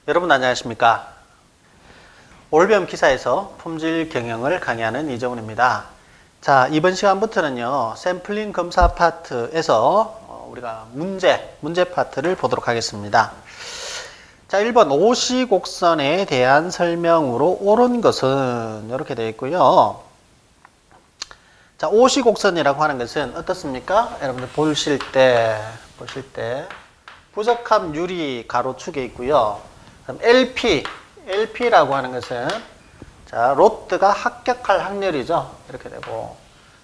여러분 안녕하십니까? 올배움 기사에서 품질 경영을 강의하는 이정훈입니다. 자, 이번 시간부터는요, 샘플링 검사 파트에서 우리가 문제 파트를 보도록 하겠습니다. 자, 1번 OC 곡선에 대한 설명으로 옳은 것은 이렇게 되어 있고요. 자, OC 곡선이라고 하는 것은 어떻습니까? 여러분들 보실 때 부적합 유리 가로축에 있고요. 그럼 LP라고 하는 것은 자, 로트가 합격할 확률이죠. 이렇게 되고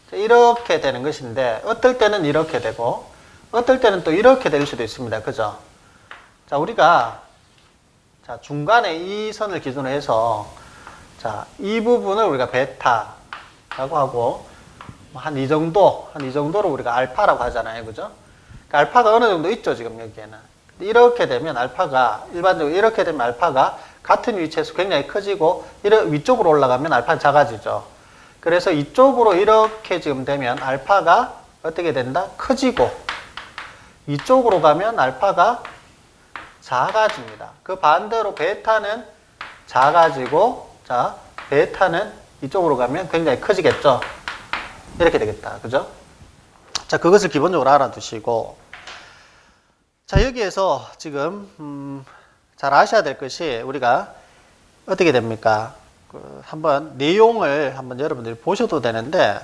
자, 이렇게 되는 것인데 어떨 때는 이렇게 되고 어떨 때는 또 이렇게 될 수도 있습니다. 그죠? 자, 우리가 자, 중간에 이 선을 기준으로 해서 자, 이 부분을 우리가 베타라고 하고 한 이 정도로 우리가 알파라고 하잖아요. 그죠? 그러니까 알파가 어느 정도 있죠, 지금 여기에는. 이렇게 되면 알파가 일반적으로 이렇게 되면 알파가 같은 위치에서 굉장히 커지고 위쪽으로 올라가면 알파는 작아지죠. 그래서 이쪽으로 이렇게 지금 되면 알파가 어떻게 된다? 커지고 이쪽으로 가면 알파가 작아집니다. 그 반대로 베타는 작아지고 자, 베타는 이쪽으로 가면 굉장히 커지겠죠. 이렇게 되겠다. 그죠? 자, 그것을 기본적으로 알아두시고 자, 여기에서 지금 잘 아셔야 될 것이 우리가 어떻게 됩니까? 한번 내용을 한번 여러분들이 보셔도 되는데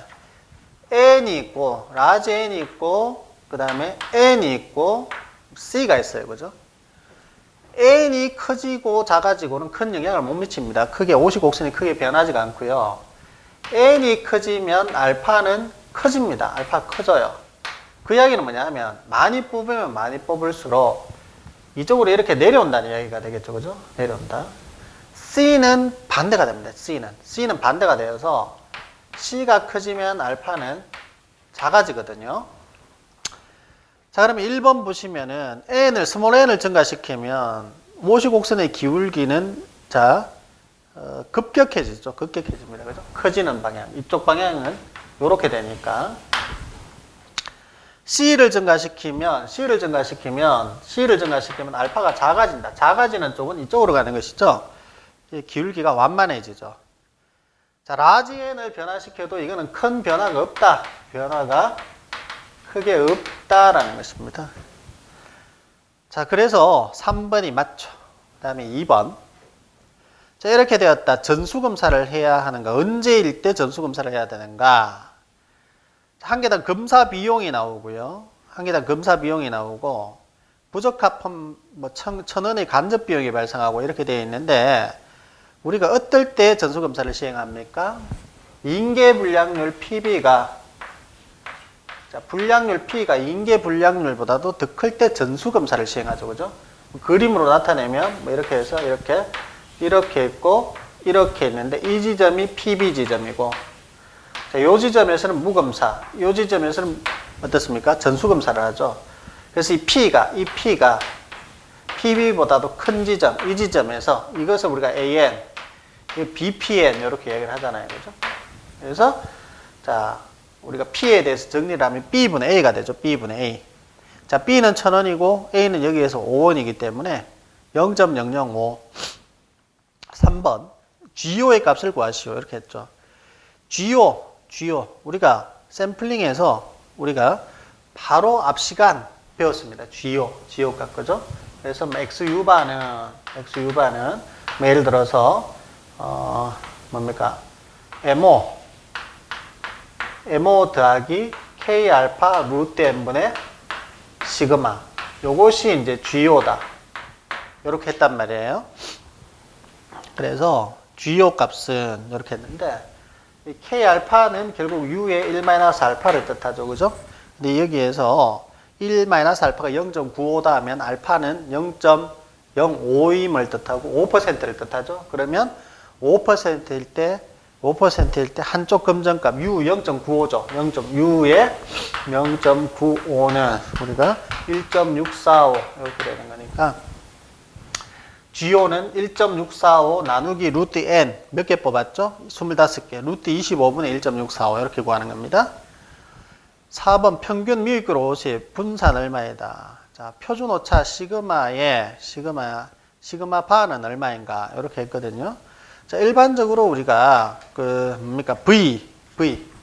n이 있고 라지 n이 있고 그 다음에 n이 있고 c가 있어요. 그죠? n이 커지고 작아지고는 큰 영향을 못 미칩니다. 크게 OC 곡선이 크게 변하지가 않고요. n이 커지면 알파는 커집니다. 알파 커져요. 그 이야기는 뭐냐 하면 많이 뽑으면 많이 뽑을수록 이쪽으로 이렇게 내려온다는 이야기가 되겠죠. 그죠? 내려온다. C는 반대가 됩니다. C는 반대가 되어서 C가 커지면 알파는 작아지거든요. 자, 그러면 1번 보시면은 스몰 n을 증가시키면 OC 곡선의 기울기는 자, 급격해지죠. 급격해집니다. 그죠? 커지는 방향. 이쪽 방향은 이렇게 되니까. C를 증가시키면 알파가 작아진다. 작아지는 쪽은 이쪽으로 가는 것이죠. 기울기가 완만해지죠. 자, 라지 n을 변화시켜도 이거는 큰 변화가 없다. 변화가 크게 없다라는 것입니다. 자, 그래서 3번이 맞죠. 그 다음에 2번. 자, 이렇게 되었다. 전수검사를 해야 하는가? 언제일 때 전수검사를 해야 되는가? 한 개당 검사 비용이 나오고요. 한 개당 검사 비용이 나오고 부적합한 뭐 1,000원의 간접 비용이 발생하고 이렇게 되어 있는데 우리가 어떨 때 전수검사를 시행합니까? 인계 불량률 PB가 자, 불량률 P가 인계 불량률보다도 더 클 때 전수검사를 시행하죠. 그죠? 그림으로 나타내면 뭐 이렇게 해서 이렇게 있고 이렇게 있는데 이 지점이 PB 지점이고 자, 요 지점에서는 무검사, 요 지점에서는 어떻습니까? 전수검사를 하죠. 그래서 이 P가 PB보다도 큰 지점, 이 지점에서 이것을 우리가 AN, BPN 이렇게 얘기를 하잖아요. 그죠? 그래서 자, 우리가 P에 대해서 정리를 하면 B분의 A가 되죠. B분의 A. 자, B는 1,000원이고 A는 여기에서 5원이기 때문에 0.005. 3번. GO의 값을 구하시오. 이렇게 했죠. GO. 우리가 샘플링에서 우리가 바로 앞 시간 배웠습니다. GO 값. 그죠? 그래서 XU바는 뭐 예를 들어서, 뭡니까? MO 더하기 K 알파 루트 N분의 시그마. 요것이 이제 GO다. 요렇게 했단 말이에요. 그래서 GO 값은 이렇게 했는데, 이 K 알파는 결국 U의 1-알파를 뜻하죠. 그죠? 근데 여기에서 1-알파가 0.95다 하면 알파는 0.05임을 뜻하고 5%를 뜻하죠. 그러면 5%일 때 한쪽 검정값 U 0.95죠. U의 0.95는 우리가 1.645 이렇게 되는 거니까 GO는 1.645 나누기 루트 N 몇 개 뽑았죠? 25개. 루트 25분의 1.645 이렇게 구하는 겁니다. 4번 평균 미익그로 50 분산 얼마이다. 자, 표준 오차 시그마 시그마 바는 얼마인가 이렇게 했거든요. 자, 일반적으로 우리가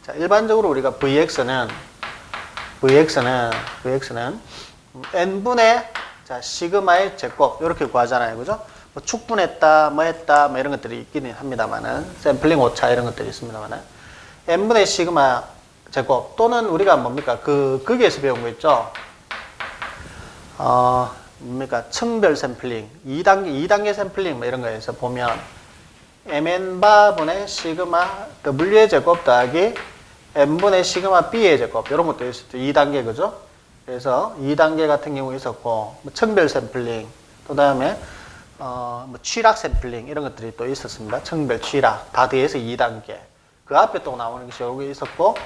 자, 일반적으로 우리가 Vx는 n분의 자, 시그마의 제곱 이렇게 구하잖아요. 그죠? 뭐 축분했다, 뭐 했다, 뭐 이런 것들이 있기는 합니다만은 샘플링 오차 이런 것들이 있습니다만은 n분의 시그마 제곱 또는 우리가 뭡니까? 거기에서 배운 거 있죠? 층별 샘플링, 2단계 샘플링 뭐 이런 거에서 보면 mn바분의 시그마 w의 제곱 더하기 n분의 시그마 b의 제곱 이런 것도 있었죠. 2단계 그죠? 그래서 2단계 같은 경우 있었고 뭐 층별 샘플링 또 다음에 뭐 취락 샘플링 이런 것들이 또 있었습니다. 층별 취락 다 더해서 2단계 그 앞에 또 나오는 것이 여기 있었고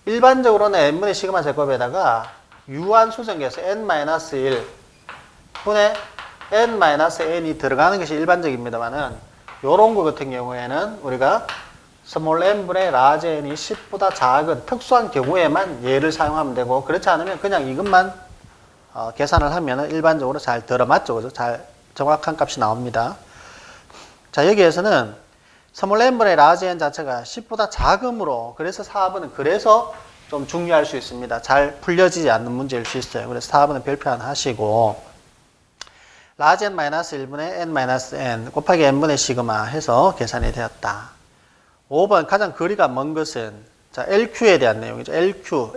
일반적으로는 n분의 시그마 제곱에다가 유한 수정계에서 n-1 분의 n-n이 들어가는 것이 일반적입니다만은 요런 거 같은 경우에는 우리가 스몰 n분의 라지 n이 10보다 작은 특수한 경우에만 얘를 사용하면 되고 그렇지 않으면 그냥 이것만 계산을 하면 일반적으로 잘 들어맞죠. 그죠? 잘 정확한 값이 나옵니다. 자, 여기에서는 스몰 n분의 라지 n 자체가 10보다 작음으로 그래서 4번은 그래서 좀 중요할 수 있습니다. 잘 풀려지지 않는 문제일 수 있어요. 그래서 4번은 별표 안 하시고 라지 n-1분의 n-n 곱하기 n분의 시그마 해서 계산이 되었다. 5번 가장 거리가 먼 것은 자 LQ에 대한 내용이죠. LQ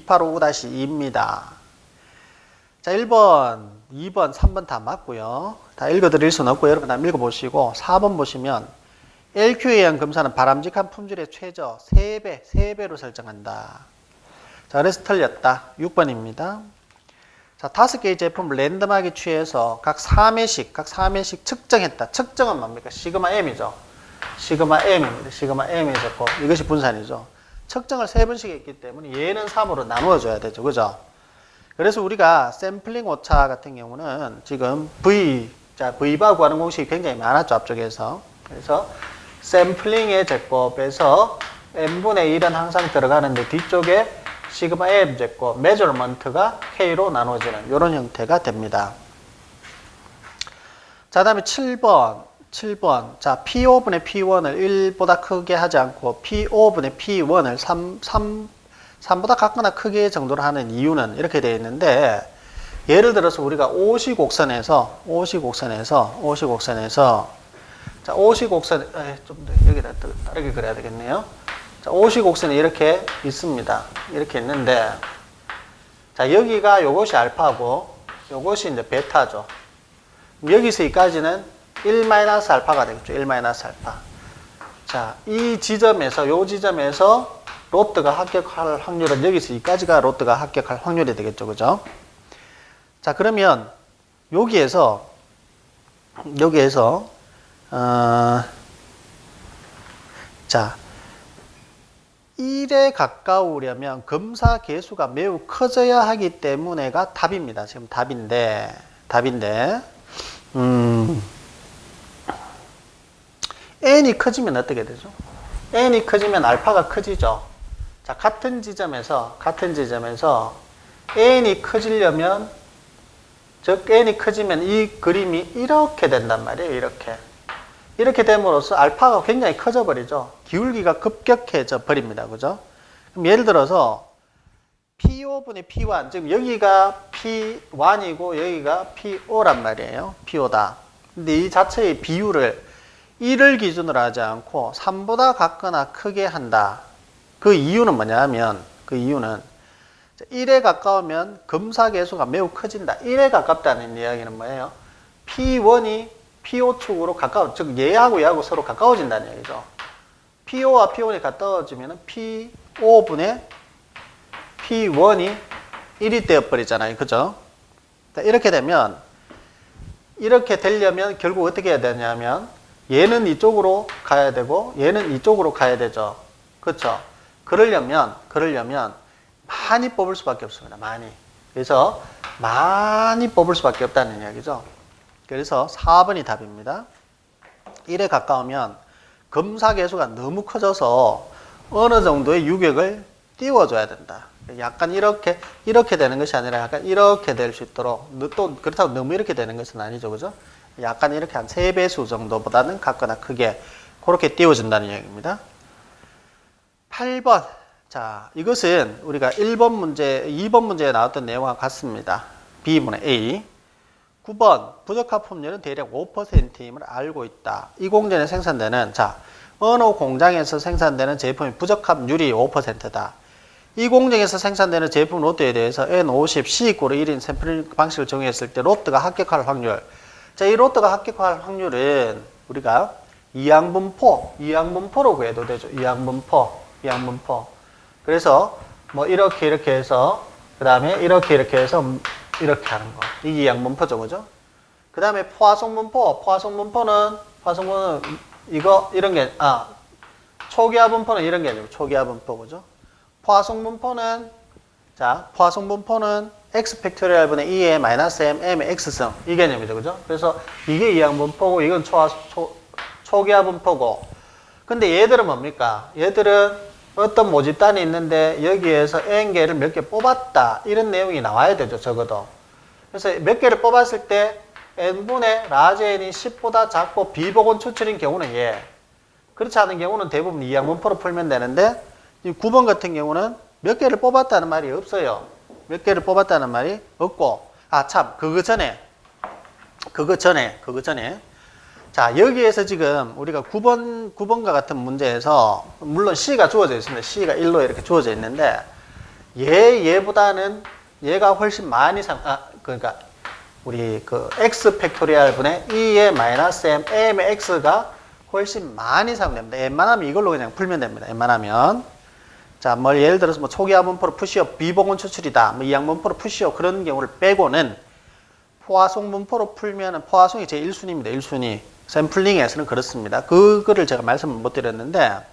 2859-2입니다. 자 1번, 2번, 3번 다 맞고요. 다 읽어드릴 수는 없고 여러분 다 읽어보시고 4번 보시면 LQ에 의한 검사는 바람직한 품질의 최저 3배로 설정한다. 자 그래서 틀렸다. 6번입니다. 자, 5개의 제품을 랜덤하게 취해서 각 3회씩 측정했다. 측정은 뭡니까? 시그마 M이죠. 시그마 M입니다. 시그마 M의 제곱. 이것이 분산이죠. 측정을 3번씩 했기 때문에 얘는 3으로 나누어줘야 되죠. 그죠? 그래서 우리가 샘플링 오차 같은 경우는 지금 V바 구하는 공식이 굉장히 많았죠. 앞쪽에서. 그래서 샘플링의 제곱에서 n분의 1은 항상 들어가는데 뒤쪽에 시그마 M 제곱, 메저먼트가 K로 나눠지는 이런 형태가 됩니다. 자, 다음에 7번. 자, P5분의 P1을 1보다 크게 하지 않고 P5분의 P1을 3보다 같거나 크게 정도로 하는 이유는 이렇게 되어 있는데 예를 들어서 우리가 오시곡선에서 자, 오시곡선 좀 더 여기다 다르게 그려야 되겠네요. 자, 오시곡선이 이렇게 있습니다. 이렇게 있는데, 자, 여기가 요것이 알파고, 요것이 이제 베타죠. 여기서 여기까지는 1-알파가 되겠죠. 1-알파. 자, 이 지점에서, 요 지점에서 로트가 합격할 확률은 여기서 여기까지가 로트가 합격할 확률이 되겠죠. 그죠? 자, 그러면 여기에서, 자, 1에 가까우려면 검사 개수가 매우 커져야 하기 때문에가 답입니다. 지금 답인데 n이 커지면 어떻게 되죠? n이 커지면 알파가 커지죠. 자, 같은 지점에서 n이 커지려면 즉 n이 커지면 이 그림이 이렇게 된단 말이에요. 이렇게 됨으로써 알파가 굉장히 커져 버리죠. 기울기가 급격해져 버립니다. 그죠? 그럼 예를 들어서 P5분의 P1, 지금 여기가 P1이고 여기가 P5란 말이에요. P5다. 근데 이 자체의 비율을 1을 기준으로 하지 않고 3보다 같거나 크게 한다. 그 이유는 뭐냐면 1에 가까우면 검사 개수가 매우 커진다. 1에 가깝다는 이야기는 뭐예요? P1이 P5축으로 즉 얘하고 서로 가까워진다는 얘기죠. P5와 P1이 가까워지면 P5분의 P1이 1이 되어버리잖아요. 그죠? 이렇게 되려면 결국 어떻게 해야 되냐면 얘는 이쪽으로 가야 되고 얘는 이쪽으로 가야 되죠. 그렇죠? 그러려면 많이 뽑을 수밖에 없습니다. 그래서 많이 뽑을 수밖에 없다는 이야기죠. 그래서 4번이 답입니다. 1에 가까우면 검사 개수가 너무 커져서 어느 정도의 유격을 띄워줘야 된다. 약간 이렇게 되는 것이 아니라 약간 이렇게 될 수 있도록 또 그렇다고 너무 이렇게 되는 것은 아니죠. 그죠? 약간 이렇게 한 3배수 정도보다는 같거나 크게 그렇게 띄워준다는 이야기입니다. 8번. 자, 이것은 우리가 1번 문제, 2번 문제에 나왔던 내용과 같습니다. B분의 A. 9번. 부적합품률은 대략 5%임을 알고 있다. 이 공정에 생산되는, 자, 어느 공장에서 생산되는 제품의 부적합률이 5%다. 이 공정에서 생산되는 제품 로트에 대해서 N50, C=1인 1인 샘플링 방식을 정의했을 때 로트가 합격할 확률. 자, 이 로트가 합격할 확률은 우리가 이항분포로 구해도 되죠. 이항분포. 그래서 뭐 이렇게 해서 그 다음에 이렇게 해서 이렇게 하는 거. 이게 이항분포죠, 그죠? 그 다음에 포화송분포는 이거 이런 게 초기화분포는 이런 게 아니고 초기화분포, 그죠? 포화송분포는 x 팩토리얼 분의 2의 마이너스 m, m의 x승 이 개념이죠, 그죠? 그래서 이게 이항분포고 이건 초기화분포고. 근데 얘들은 뭡니까? 얘들은 어떤 모집단이 있는데 여기에서 n개를 몇 개 뽑았다 이런 내용이 나와야 되죠, 적어도. 그래서 몇 개를 뽑았을 때 n분의 라지 n이 10보다 작고 비보건 추출인 경우는 얘. 그렇지 않은 경우는 대부분 이항분포로 풀면 되는데 이 9번 같은 경우는 몇 개를 뽑았다는 말이 없어요. 몇 개를 뽑았다는 말이 없고. 그거 전에. 자, 여기에서 지금 우리가 9번과 같은 문제에서 물론 C가 주어져 있습니다. C가 1로 이렇게 주어져 있는데 얘보다는 얘가 훨씬 많이 그러니까 우리 그 x 팩토리얼 분의 2의 마이너스 m, m의 x가 훨씬 많이 사용됩니다. 웬만하면 이걸로 그냥 풀면 됩니다. 웬만하면. 자, 뭐 예를 들어서 뭐 초기화분포로 푸시오, 비보건 추출이다. 뭐 이항분포로 푸시오 그런 경우를 빼고는 포화송분포로 풀면은 포화송이 제 1순위입니다. 1순위. 샘플링에서는 그렇습니다. 그거를 제가 말씀을 못 드렸는데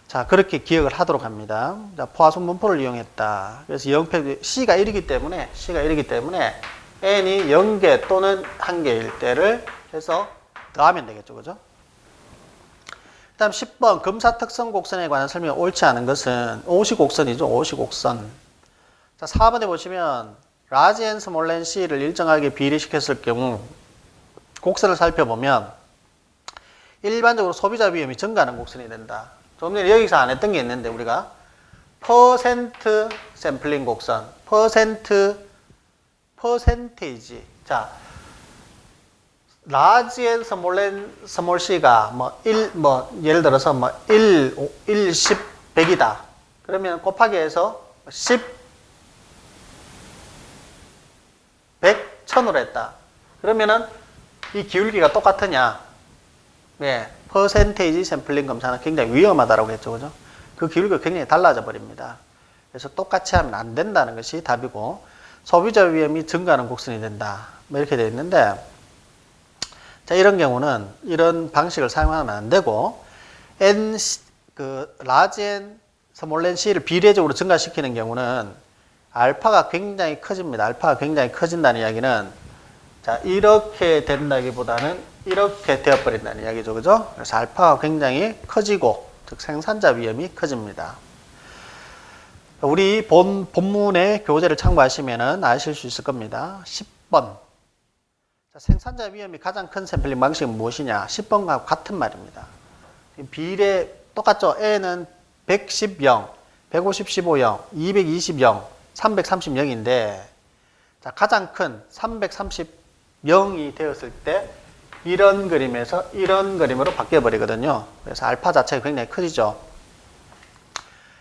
자, 그렇게 기억을 하도록 합니다. 자, 포화송분포를 이용했다. 그래서 C가 1이기 때문에 n이 0개 또는 1개일 때를 해서 더하면 되겠죠. 그죠? 그 다음 10번 검사특성 곡선에 관한 설명이 옳지 않은 것은 오시곡선이죠. 오시곡선. 자, 4번에 보시면 라지 n 스몰 n c를 일정하게 비례시켰을 경우 곡선을 살펴보면 일반적으로 소비자 위험이 증가하는 곡선이 된다. 좀 전에 여기서 안 했던 게 있는데 우리가 퍼센트 샘플링 곡선, 퍼센테이지. 자, 라지 n 스몰 c가 예를 들어서 1, 10, 100이다. 그러면 곱하기 해서 10, 100, 1000으로 했다. 그러면은 이 기울기가 똑같으냐? 네, 퍼센테이지 샘플링 검사는 굉장히 위험하다고 했죠, 그죠? 그 기울기가 굉장히 달라져 버립니다. 그래서 똑같이 하면 안 된다는 것이 답이고, 소비자 위험이 증가하는 곡선이 된다. 뭐 이렇게 되어 있는데, 자, 이런 경우는 이런 방식을 사용하면 안 되고, 라지 n 스몰 n c를 비례적으로 증가시키는 경우는 알파가 굉장히 커집니다. 알파가 굉장히 커진다는 이야기는 자, 이렇게 된다기보다는 이렇게 되어버린다는 이야기죠. 그죠? 그래서 알파가 굉장히 커지고, 즉 생산자 위험이 커집니다. 우리 본문의 교재를 참고하시면 아실 수 있을 겁니다. 10번. 자, 생산자 위험이 가장 큰 샘플링 방식은 무엇이냐? 10번과 같은 말입니다. 비례 똑같죠? N은 110, 0, 150, 15, 0, 220, 0, 330, 0인데 자, 가장 큰 330, 0이 되었을 때 이런 그림에서 이런 그림으로 바뀌어 버리거든요. 그래서 알파 자체가 굉장히 커지죠.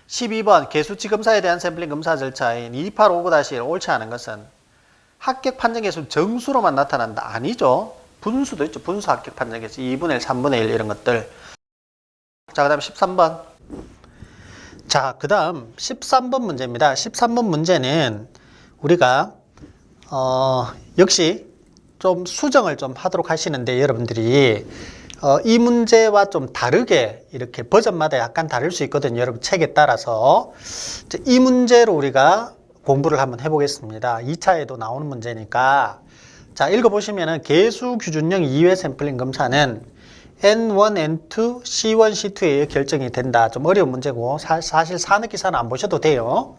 12번 개수치 검사에 대한 샘플링 검사 절차인 2859-1 옳지 않은 것은 합격 판정 개수 정수로만 나타난다. 아니죠. 분수도 있죠. 분수 합격 판정 개수 2분의 1, 3분의 1 이런 것들. 자, 그 다음 13번. 자, 그 다음 13번 문제입니다. 13번 문제는 우리가 역시 좀 수정을 좀 하도록 하시는데 여러분들이 이 문제와 좀 다르게 이렇게 버전마다 약간 다를 수 있거든요. 여러분 책에 따라서 이 문제로 우리가 공부를 한번 해보겠습니다. 2차에도 나오는 문제니까 자, 읽어보시면은 개수 규준형 2회 샘플링 검사는 N1, N2, C1, C2에 의해 결정이 된다. 좀 어려운 문제고 사실 산업기사는 안 보셔도 돼요.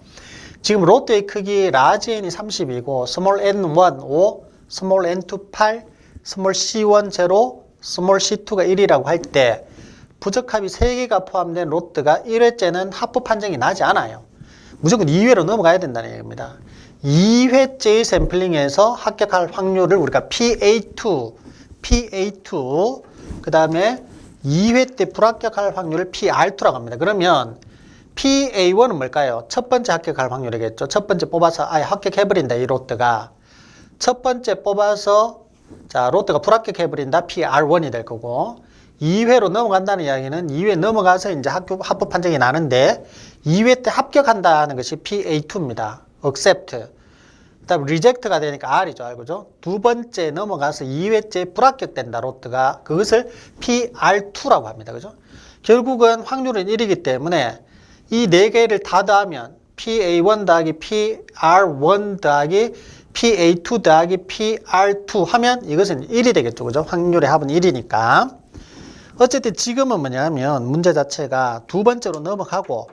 지금 로또의 크기 라지 n이 30이고 스몰 n1 5, 스몰 n2 8, 스몰 c1 제로, 스몰 c2가 1이라고 할 때 부적합이 3개가 포함된 로트가 1회째는 합부 판정이 나지 않아요. 무조건 2회로 넘어가야 된다는 얘기입니다. 2회째의 샘플링에서 합격할 확률을 우리가 PA2, 그 다음에 2회 때 불합격할 확률을 PR2라고 합니다. 그러면 PA1은 뭘까요? 첫 번째 합격할 확률이겠죠. 첫 번째 뽑아서 아예 합격해버린다, 이 로트가. 첫 번째 뽑아서 자 로트가 불합격해버린다, PR1이 될 거고, 2회로 넘어간다는 이야기는 2회 넘어가서 이제 합부 판정이 나는데 2회 때 합격한다는 것이 PA2입니다. accept. 그다음 reject가 되니까 R이죠. 알고죠? 두 번째 넘어가서 2회째 불합격된다, 로트가. 그것을 PR2라고 합니다. 그죠? 결국은 확률은 1이기 때문에 이 네 개를 다 더하면 PA1 더하기 PR1 더하기 PA2 더하기 PR2 하면 이것은 1이 되겠죠. 그죠? 확률의 합은 1이니까. 어쨌든 지금은 뭐냐면 문제 자체가 두 번째로 넘어가고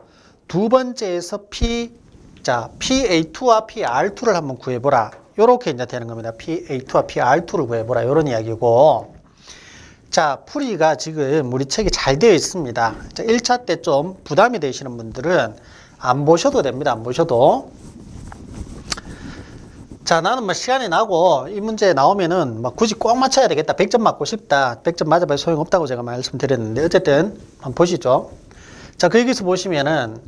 두 번째에서 PA2와 PR2를 한번 구해보라. 요렇게 이제 되는 겁니다. PA2와 PR2를 구해보라. 요런 이야기고. 자, 풀이가 지금 우리 책이 잘 되어 있습니다. 자, 1차 때 좀 부담이 되시는 분들은 안 보셔도 됩니다. 안 보셔도. 자, 나는 뭐 시간이 나고 이 문제 나오면은 막 굳이 꼭 맞춰야 되겠다. 100점 맞고 싶다. 100점 맞아봐야 소용없다고 제가 말씀드렸는데 어쨌든 한번 보시죠. 자, 그 여기서 보시면은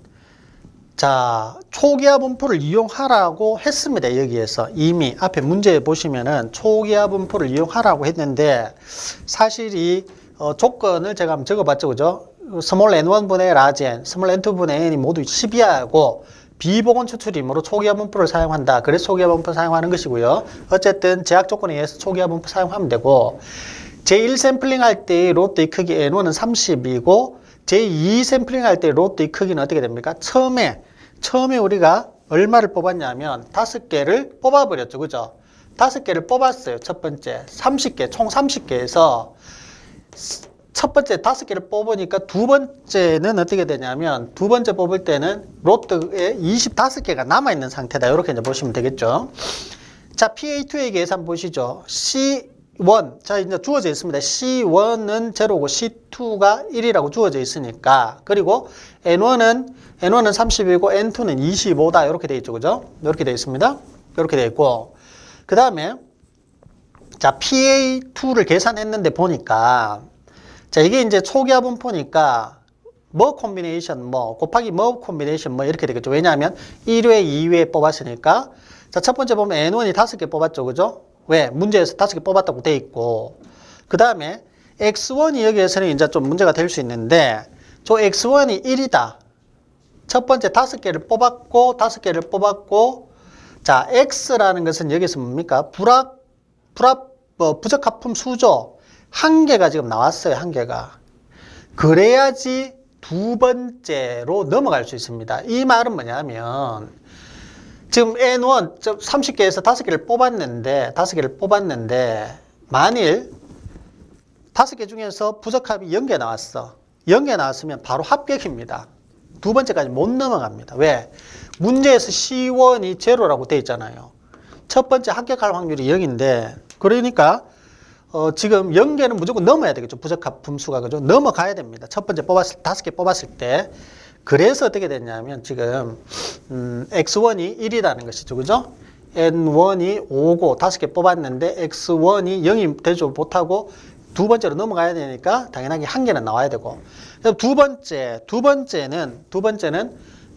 자, 초기화 분포를 이용하라고 했습니다. 여기에서 이미 앞에 문제에 보시면은 초기화 분포를 이용하라고 했는데 사실 이 조건을 제가 한번 적어봤죠. 그죠? 스몰 n1분의 라지 n, 스몰 n2분의 n이 모두 10이하고 비보건 추출임으로 초기화 분포를 사용한다. 그래서 초기화 분포를 사용하는 것이고요. 어쨌든 제약 조건에 의해서 초기화 분포 사용하면 되고, 제1 샘플링 할 때 로트의 크기 N1은 30이고 제2 샘플링 할 때 로트의 크기는 어떻게 됩니까? 처음에 우리가 얼마를 뽑았냐면 5개를 뽑아버렸죠. 그죠? 5개를 뽑았어요. 첫 번째 30개, 총 30개에서 첫 번째 5개를 뽑으니까 두 번째는 어떻게 되냐면 두 번째 뽑을 때는 로트에 25개가 남아있는 상태다. 이렇게 이제 보시면 되겠죠. 자, PA2의 계산 보시죠. C1. 자, 이제 주어져 있습니다. C1은 제로고 C2가 1이라고 주어져 있으니까. 그리고 N1은 30이고 N2는 25다. 이렇게 되어 있죠. 그죠? 이렇게 되어 있습니다. 이렇게 되어 있고. 그 다음에 자, PA2를 계산했는데 보니까 자, 이게 이제 초기화 분포니까 뭐 콤비네이션 뭐 곱하기 뭐 콤비네이션 뭐 이렇게 되겠죠. 왜냐하면 1회, 2회 뽑았으니까. 자, 첫 번째 보면 N1이 5개 뽑았죠. 그죠? 왜? 문제에서 5개 뽑았다고 돼 있고. 그 다음에 X1이 여기에서는 이제 좀 문제가 될 수 있는데 저 X1이 1이다. 첫 번째 5개를 뽑았고 자, X라는 것은 여기서 뭡니까? 부적합품 수죠. 한 개가 지금 나왔어요. 한 개가. 그래야지 두 번째로 넘어갈 수 있습니다. 이 말은 뭐냐면 지금 N1 30개에서 5개를 뽑았는데 만일 5개 중에서 부적합이 0개 나왔어. 0개 나왔으면 바로 합격입니다. 두 번째까지 못 넘어갑니다. 왜? 문제에서 C1이 제로라고 돼 있잖아요. 첫 번째 합격할 확률이 0인데 그러니까 지금 0개는 무조건 넘어야 되겠죠. 부적합 분수가. 그죠? 넘어가야 됩니다. 첫 번째 5개 뽑았을 때. 그래서 어떻게 됐냐면 지금 X1이 1이라는 것이죠. 그죠? N1이 5고 5개 뽑았는데 X1이 0이 되지 못하고 두 번째로 넘어가야 되니까 당연하게 한 개는 나와야 되고. 그럼 두 번째는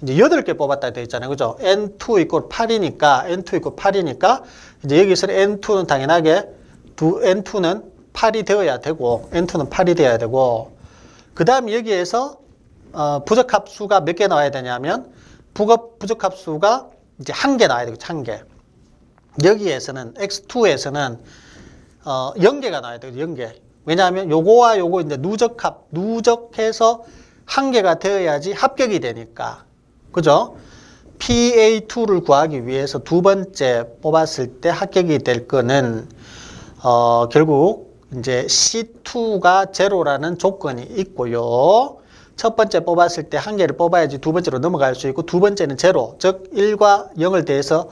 이제 8개 뽑았다 되어 있잖아요. 그죠? N2 이꼴 8이니까 이제 여기서는 N2는 당연하게 N2는 8이 되어야 되고 그 다음 여기에서 부적합수가 몇 개 나와야 되냐면 부적합수가 이제 1개 나와야 되겠죠. 1개. 여기에서는 X2에서는 0개가 나와야 되겠죠. 0개. 왜냐하면 요거와 요거 이제 누적해서 1개가 되어야지 합격이 되니까. 그죠? PA2를 구하기 위해서 두 번째 뽑았을 때 합격이 될 거는 결국 이제 C2가 제로라는 조건이 있고요. 첫 번째 뽑았을 때 1개를 뽑아야지 두 번째로 넘어갈 수 있고 두 번째는 제로, 즉 1과 0을 대해서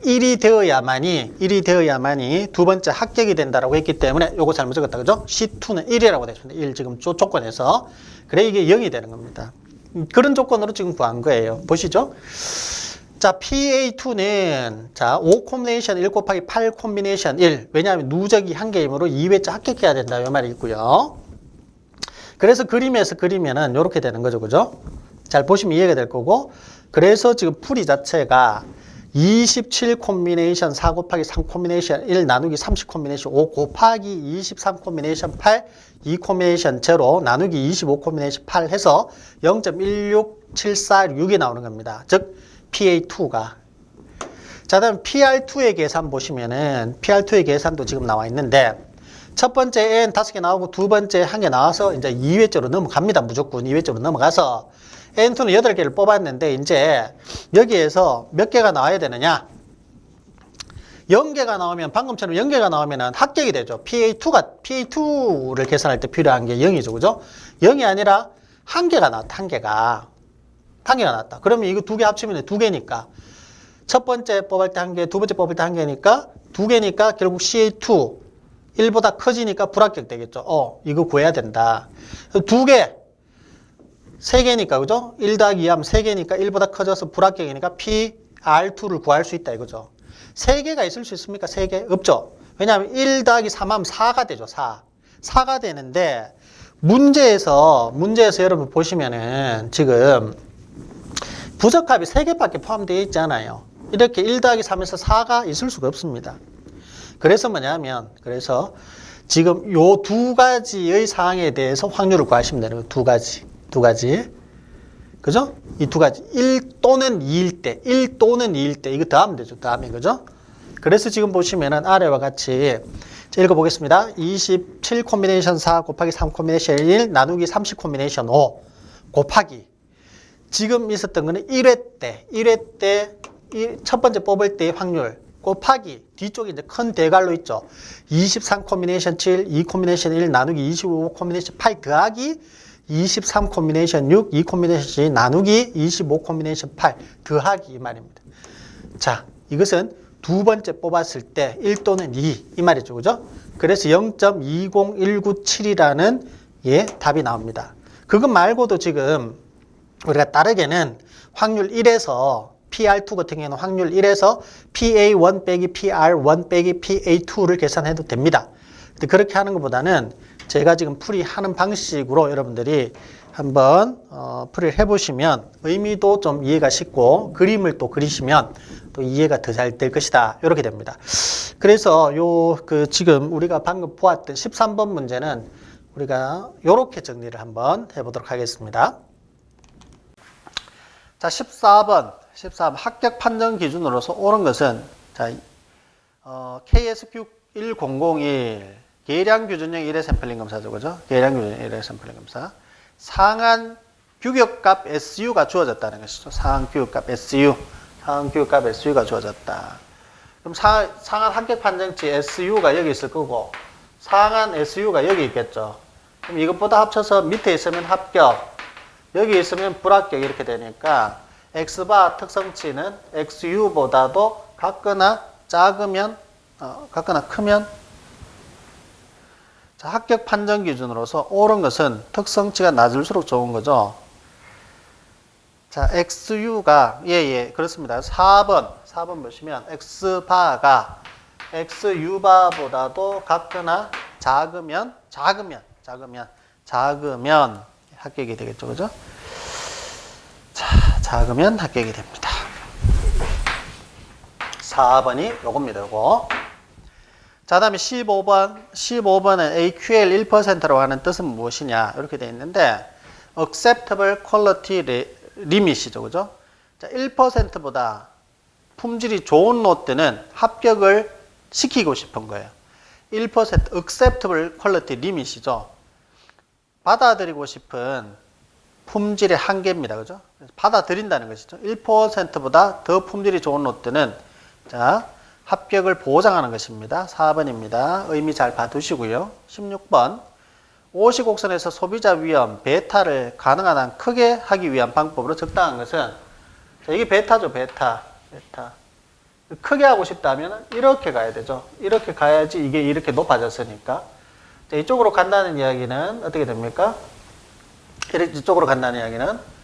1이 되어야만이 두 번째 합격이 된다라고 했기 때문에 요거 잘못 적었다. 그죠? C2는 1이라고 됐습니다. 1 지금 조건에서. 그래 이게 0이 되는 겁니다. 그런 조건으로 지금 구한 거예요. 보시죠. 자, PA2는 자, 5 콤비네이션 1 곱하기 8 콤비네이션 1. 왜냐하면 누적이 한 개이므로 2회차 합격해야 된다. 이 말이 있고요. 그래서 그림에서 그리면은 이렇게 되는 거죠. 그죠? 잘 보시면 이해가 될 거고. 그래서 지금 풀이 자체가 27 콤비네이션 4 곱하기 3 콤비네이션 1 나누기 30 콤비네이션 5 곱하기 23 콤비네이션 8 2 콤비네이션 0 나누기 25 콤비네이션 8 해서 0.16746이 나오는 겁니다. 즉 PA2가. 자, 다음 PR2의 계산 보시면은 PR2의 계산도 지금 나와 있는데 첫 번째 N 5개 나오고 두 번째 1개 나와서 이제 2회째로 넘어갑니다. 무조건 2회째로 넘어가서 N2는 8개를 뽑았는데 이제 여기에서 몇 개가 나와야 되느냐? 0개가 나오면 방금처럼 0개가 나오면 합격이 되죠. PA2를 계산할 때 필요한 게 0이죠. 그죠? 0이 아니라 1개가 나왔다. 1개가 나왔다. 그러면 이거 두 개 합치면 2개니까 첫 번째 뽑을 때 1개, 두 번째 뽑을 때 1개니까 2개니까 결국 CA2 1보다 커지니까 불합격 되겠죠. 이거 구해야 된다. 2개 3개니까, 그죠? 1 더하기 2 하면 3개니까 1보다 커져서 불합격이니까 PR2를 구할 수 있다, 이거죠. 3개가 있을 수 있습니까? 3개? 없죠. 왜냐하면 1 더하기 3 하면 4가 되죠, 4. 4가 되는데, 문제에서 여러분 보시면은 지금 부적합이 3개밖에 포함되어 있지 않아요. 이렇게 1 더하기 3에서 4가 있을 수가 없습니다. 그래서 뭐냐면, 지금 요 두 가지의 사항에 대해서 확률을 구하시면 되는 거예요. 두 가지. 그죠? 이 두 가지. 1 또는 2일 때, 이거 더하면 되죠. 더하면, 그죠? 그래서 지금 보시면은 아래와 같이 읽어보겠습니다. 27 콤비네이션 4 곱하기 3 콤비네이션 1 나누기 30 콤비네이션 5 곱하기 지금 있었던 거는 1회 때 첫 번째 뽑을 때의 확률 곱하기 뒤쪽에 이제 큰 대괄호 있죠. 23 콤비네이션 7, 2 콤비네이션 1 나누기 25 콤비네이션 8 더하기 23 콤비네이션 6, 2 콤비네이션 2 나누기 25 콤비네이션 8 더하기 이 말입니다. 자, 이것은 두 번째 뽑았을 때 1 또는 2 이 말이죠. 그죠? 그래서 0.20197이라는 답이 나옵니다. 그것 말고도 지금 우리가 다르게는 확률 1에서 PR2 같은 경우는 확률 1에서 PA1 빼기 PR1 빼기 PA2를 계산해도 됩니다. 근데 그렇게 하는 것보다는 제가 지금 풀이하는 방식으로 여러분들이 한번 풀이를 해보시면 의미도 좀 이해가 쉽고 그림을 또 그리시면 또 이해가 더 잘 될 것이다. 이렇게 됩니다. 그래서 지금 우리가 방금 보았던 13번 문제는 우리가 이렇게 정리를 한번 해보도록 하겠습니다. 자, 14번 합격 판정 기준으로서 옳은 것은 자, KSQ 1001 계량 규준형 1회 샘플링 검사죠. 그죠? 계량 규준형 1회 샘플링 검사. 상한 규격값 SU가 주어졌다는 것이죠. 상한 규격값 SU가 주어졌다. 그럼 상한 합격 판정치 SU가 여기 있을 거고 상한 SU가 여기 있겠죠. 그럼 이것보다 합쳐서 밑에 있으면 합격, 여기 있으면 불합격 이렇게 되니까 X바 특성치는 XU보다도 같거나 작으면, 같거나 크면 자, 합격 판정 기준으로서 옳은 것은 특성치가 낮을수록 좋은 거죠. 자, XU가 그렇습니다. 4번 보시면 X바가 XU바보다도 같거나 작으면 합격이 되겠죠. 그죠? 자, 작으면 합격이 됩니다. 4번이 요겁니다. 요거. 자, 다음에 15번은 AQL 1%라고 하는 뜻은 무엇이냐? 이렇게 되어 있는데, acceptable quality limit이죠. 그죠? 자, 1%보다 품질이 좋은 롯데는 합격을 시키고 싶은 거예요. 1% acceptable quality limit이죠. 받아들이고 싶은 품질의 한계입니다. 그죠? 받아들인다는 것이죠. 1%보다 더 품질이 좋은 롯데는 자, 합격을 보장하는 것입니다. 4번입니다. 의미 잘 봐두시고요. 16번. 오시곡선에서 소비자 위험, 베타를 가능한 한 크게 하기 위한 방법으로 적당한 것은 자, 이게 베타죠. 베타. 크게 하고 싶다면 이렇게 가야 되죠. 이렇게 가야지 이게 이렇게 높아졌으니까. 자, 이쪽으로 간다는 이야기는 어떻게 됩니까? 이쪽으로 간다는 이야기는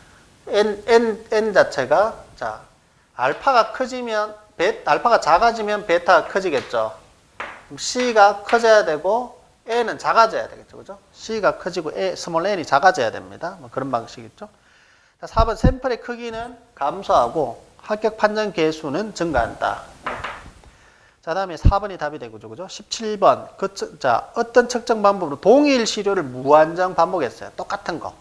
n 자체가 자 알파가 커지면 알파가 작아지면 베타가 커지겠죠. 그럼 C가 커져야 되고 N은 작아져야 되겠죠. 그죠? C가 커지고 스몰 n이 작아져야 됩니다. 뭐 그런 방식이죠. 자, 4번 샘플의 크기는 감소하고 합격 판정 개수는 증가한다. 자, 다음에 4번이 답이 되고죠. 그죠? 17번. 자, 어떤 측정 방법으로 동일 시료를 무한정 반복했어요. 똑같은 거.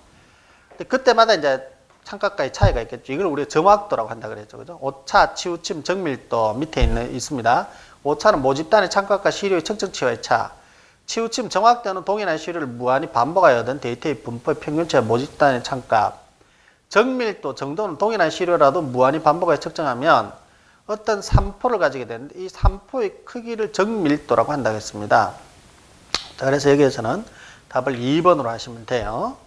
근데 그때마다 이제 창가가의 차이가 있겠죠. 이걸 우리가 정확도라고 한다 그랬죠. 그죠? 오차, 치우침, 정밀도 밑에 있습니다. 오차는 모집단의 창가가 시료의 측정치와의 차. 치우침, 정확도는 동일한 시료를 무한히 반복하여 얻은 데이터의 분포의 평균치와 모집단의 창가. 정밀도, 정도는 동일한 시료라도 무한히 반복하여 측정하면 어떤 산포를 가지게 되는데 이 산포의 크기를 정밀도라고 한다고 했습니다. 자, 그래서 여기에서는 답을 2번으로 하시면 돼요.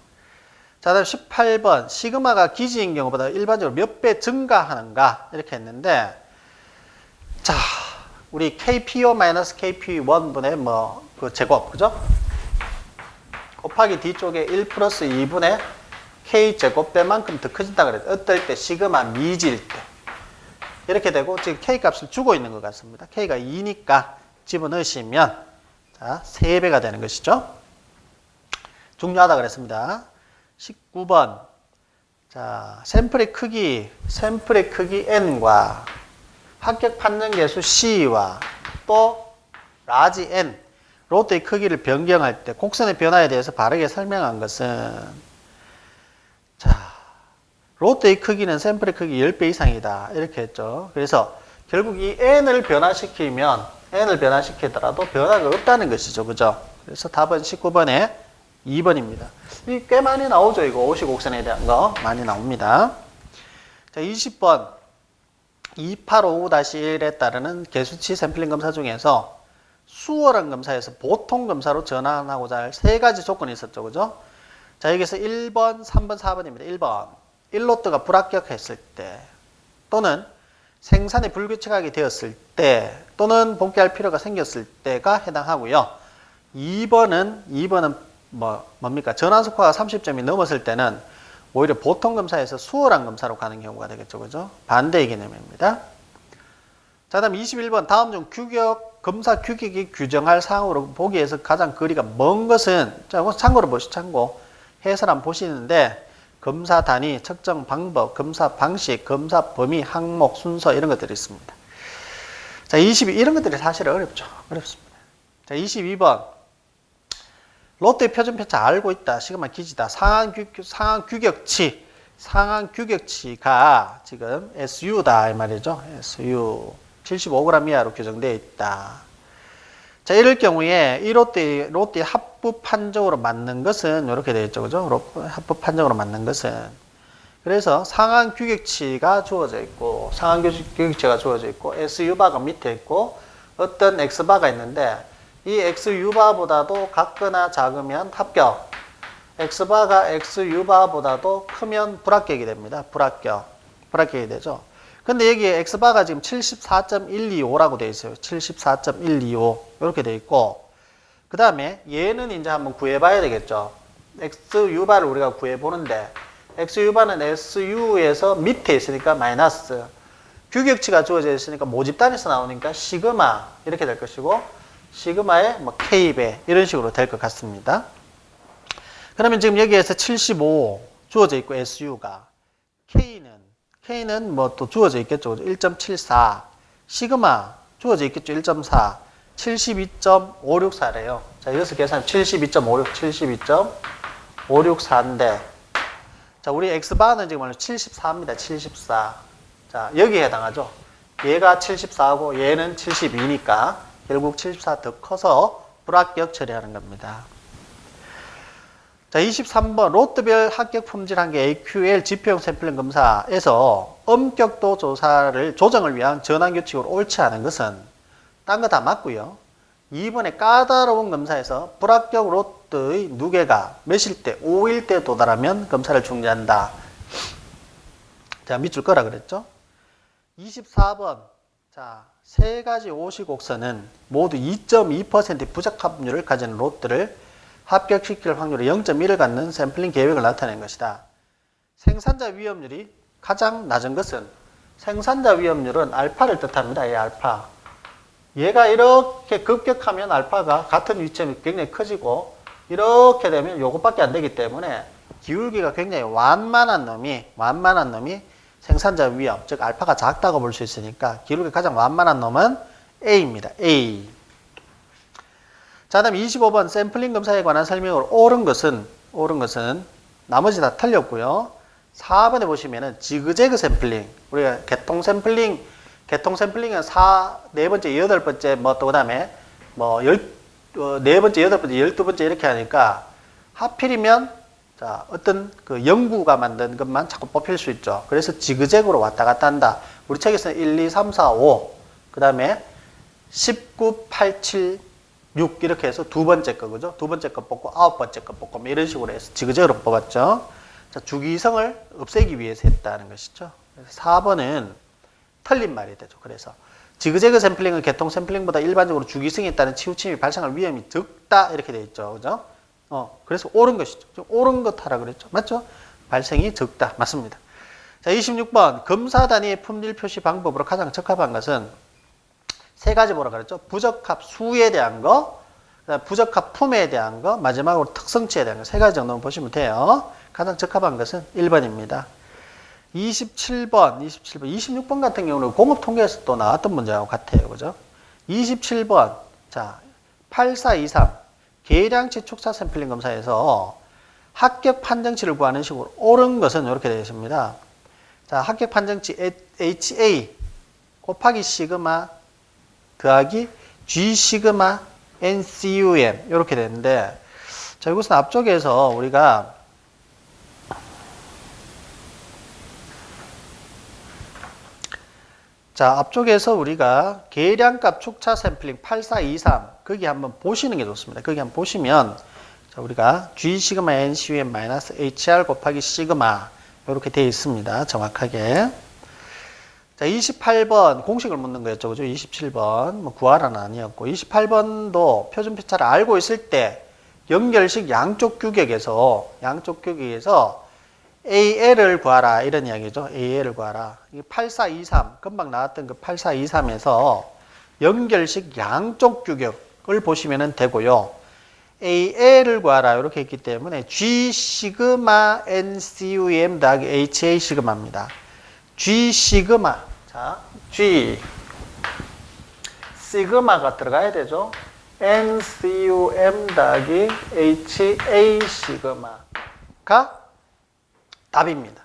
자, 다음 18번. 시그마가 기지인 경우보다 일반적으로 몇 배 증가하는가? 이렇게 했는데, 자, 우리 KPO-KP1분의 그 제곱, 그죠? 곱하기 뒤쪽에 1 플러스 2분의 K제곱배만큼 더 커진다 그랬죠. 어떨 때? 시그마 미지일 때. 이렇게 되고, 지금 K 값을 주고 있는 것 같습니다. K가 2니까 집어넣으시면, 자, 3배가 되는 것이죠. 중요하다 그랬습니다. 19번. 자, 샘플의 크기 N과 합격 판정 개수 C와 또 라지 N, 로트의 크기를 변경할 때 곡선의 변화에 대해서 바르게 설명한 것은 자, 로트의 크기는 샘플의 크기 10배 이상이다. 이렇게 했죠. 그래서 결국 이 N을 변화시키더라도 변화가 없다는 것이죠. 그죠? 그래서 답은 19번에 2번입니다. 꽤 많이 나오죠. 이거 오시곡선에 대한 거 많이 나옵니다. 자, 20번 2855-1에 따르는 개수치 샘플링 검사 중에서 수월한 검사에서 보통 검사로 전환하고자 할 3가지 조건이 있었죠. 그죠? 자, 여기서 1번, 3번, 4번입니다. 1번 1로트가 불합격했을 때 또는 생산이 불규칙하게 되었을 때 또는 복귀할 필요가 생겼을 때가 해당하고요. 2번은 뭡니까? 전환속화가 30점이 넘었을 때는 오히려 보통 검사에서 수월한 검사로 가는 경우가 되겠죠. 그죠? 반대의 개념입니다. 자, 다음 21번. 다음 중 검사 규격이 규정할 사항으로 보기에서 가장 거리가 먼 것은, 자, 참고로 보시죠. 참고. 해설 한번 보시는데, 검사 단위, 측정 방법, 검사 방식, 검사 범위, 항목, 순서, 이런 것들이 있습니다. 자, 이런 것들이 사실 어렵습니다. 자, 22번. 롯데 표준편차 알고 있다. 시그마 기지다. 상한 규격치가 지금 SU다. 이 말이죠. SU. 75g 이하로 규정되어 있다. 자, 이럴 경우에 이 롯데 합부 판정으로 맞는 것은 이렇게 되어 있죠. 그죠? 합부 판정으로 맞는 것은. 그래서 상한 규격치가 주어져 있고, SU바가 밑에 있고, 어떤 X바가 있는데, 이 XU바보다도 같거나 작으면 합격. X바가 XU바보다도 크면 불합격이 됩니다. 불합격이 되죠. 근데 여기에 X바가 지금 74.125라고 되어 있어요. 74.125. 이렇게 되어 있고, 그 다음에 얘는 이제 한번 구해봐야 되겠죠. XU바를 우리가 구해보는데, XU바는 SU에서 밑에 있으니까 마이너스. 규격치가 주어져 있으니까 모집단에서 나오니까 시그마. 이렇게 될 것이고, 시그마의 K배 이런 식으로 될 것 같습니다. 그러면 지금 여기에서 75 주어져 있고 SU가 K는 또 주어져 있겠죠. 1.74 시그마 주어져 있겠죠. 1.4 72.564래요. 자, 여기서 계산 72.564인데 자, 우리 X바는 지금 74입니다. 74. 자, 여기에 해당하죠. 얘가 74고 얘는 72니까 결국 74 더 커서 불합격 처리하는 겁니다. 자, 23번 롯데별 합격 품질 한계 AQL 지표형 샘플링 검사에서 엄격도 조정을 위한 전환 규칙으로 옳지 않은 것은 딴 거 다 맞고요. 2번의 까다로운 검사에서 불합격 롯데의 누계가 몇일 때? 5일 때 도달하면 검사를 중지한다. 자, 밑줄 거라 그랬죠. 24번 자, 세 가지 오시곡선은 모두 2.2% 부적합률을 가지는 롯들을 합격시킬 확률이 0.1을 갖는 샘플링 계획을 나타낸 것이다. 생산자 위험률이 가장 낮은 것은 생산자 위험률은 알파를 뜻합니다. 이 알파. 얘가 이렇게 급격하면 알파가 같은 위치에 굉장히 커지고 이렇게 되면 요것밖에 안 되기 때문에 기울기가 굉장히 완만한 놈이 생산자 위험, 즉 알파가 작다고 볼 수 있으니까 기울기가 가장 완만한 놈은 A입니다. A. 자, 다음 25번 샘플링 검사에 관한 설명으로 옳은 것은 나머지 다 틀렸고요. 4번에 보시면은 지그재그 샘플링, 우리가 개통 샘플링은 네 번째, 여덟 번째, 또 그다음에 네 번째, 여덟 번째, 12번째 이렇게 하니까 하필이면 자, 어떤 그 연구가 만든 것만 자꾸 뽑힐 수 있죠. 그래서 지그재그로 왔다 갔다 한다. 우리 책에서는 1, 2, 3, 4, 5, 그 다음에 19, 8, 7, 6 이렇게 해서 두 번째 거, 그죠? 두 번째 거 뽑고 아홉 번째 거 뽑고 이런 식으로 해서 지그재그로 뽑았죠. 자, 주기성을 없애기 위해서 했다는 것이죠. 그래서 4번은 틀린 말이 되죠. 그래서 지그재그 샘플링은 개통 샘플링보다 일반적으로 주기성에 따른 치우침이 발생할 위험이 적다 이렇게 되어 있죠. 그죠? 그래서 옳은 것이죠. 옳은 것 하라 그랬죠. 맞죠? 발생이 적다. 맞습니다. 자, 26번. 검사 단위의 품질 표시 방법으로 가장 적합한 것은 세 가지 뭐라 그랬죠? 부적합 수에 대한 거, 부적합 품에 대한 거, 마지막으로 특성치에 대한 거. 세 가지 정도만 보시면 돼요. 가장 적합한 것은 1번입니다. 27번. 26번 같은 경우는 공업 통계에서 또 나왔던 문제하고 같아요. 그죠? 27번. 자, 8423. 계량치 촉사 샘플링 검사에서 합격 판정치를 구하는 식으로 옳은 것은 이렇게 되어 있습니다. 자, 합격 판정치 HA 곱하기 시그마 더하기 G 시그마 NCUM 이렇게 되는데, 자, 이것은 앞쪽에서 우리가 계량값 촉차 샘플링 8423 거기 한번 보시는 게 좋습니다. 거기 한번 보시면 자, 우리가 G 시그마 NCUM 마이너스 HR 곱하기 시그마 이렇게 되어 있습니다. 정확하게. 자, 28번 공식을 묻는 거였죠. 그죠? 27번 구하라는 아니었고 28번도 표준 편차를 알고 있을 때 연결식 양쪽 규격에서 AL을 구하라 이런 이야기죠. AL을 구하라. 8423 금방 나왔던 그 8423에서 연결식 양쪽 규격을 보시면 되고요. AL을 구하라 이렇게 했기 때문에 G 시그마 NCUM 더하기 HA 시그마입니다. G 시그마. 자, G 시그마가 들어가야 되죠. NCUM 더하기 HA 시그마가 답입니다.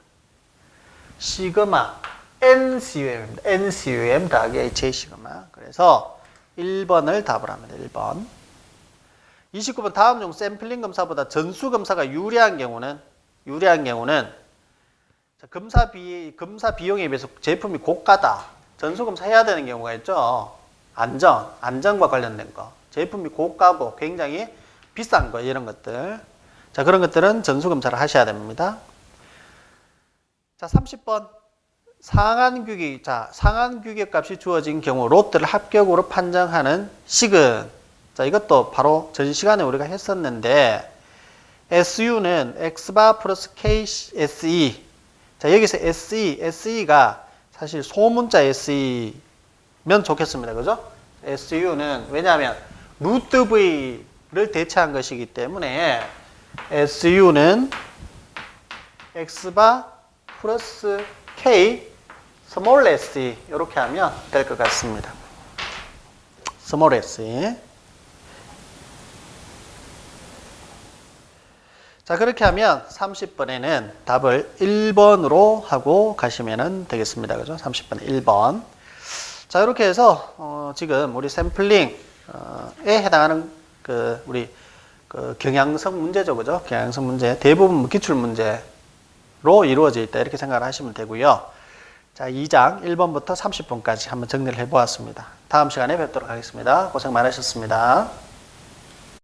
시그마 NCUM입니다. NCUM 더하기 HA 시그마. 그래서 1번을 답을 합니다. 1번. 29번 다음 중 샘플링 검사보다 전수 검사가 유리한 경우는 자, 검사 비용에 비해서 제품이 고가다. 전수 검사 해야 되는 경우가 있죠. 안전과 관련된 거. 제품이 고가고 굉장히 비싼 거 이런 것들. 자, 그런 것들은 전수 검사를 하셔야 됩니다. 자, 30번. 상한 규격 값이 주어진 경우 롯들을 합격으로 판정하는 식은, 자, 이것도 바로 전 시간에 우리가 했었는데, SU는 X바 플러스 KSE. 자, 여기서 SE가 사실 소문자 SE면 좋겠습니다. 그죠? SU는 왜냐하면 루트 V를 대체한 것이기 때문에 SU는 X바 플러스 K 스몰 SE 이렇게 하면 될 것 같습니다. 스몰 SE. 자, 그렇게 하면 30번에는 답을 1번으로 하고 가시면 되겠습니다. 그죠? 30번에 1번. 자, 이렇게 해서 지금 우리 샘플링에 해당하는 우리 경향성 문제죠. 그죠? 경향성 문제 대부분 기출 문제로 이루어져 있다. 이렇게 생각을 하시면 되고요. 자, 2장 1번부터 30번까지 한번 정리를 해 보았습니다. 다음 시간에 뵙도록 하겠습니다. 고생 많으셨습니다.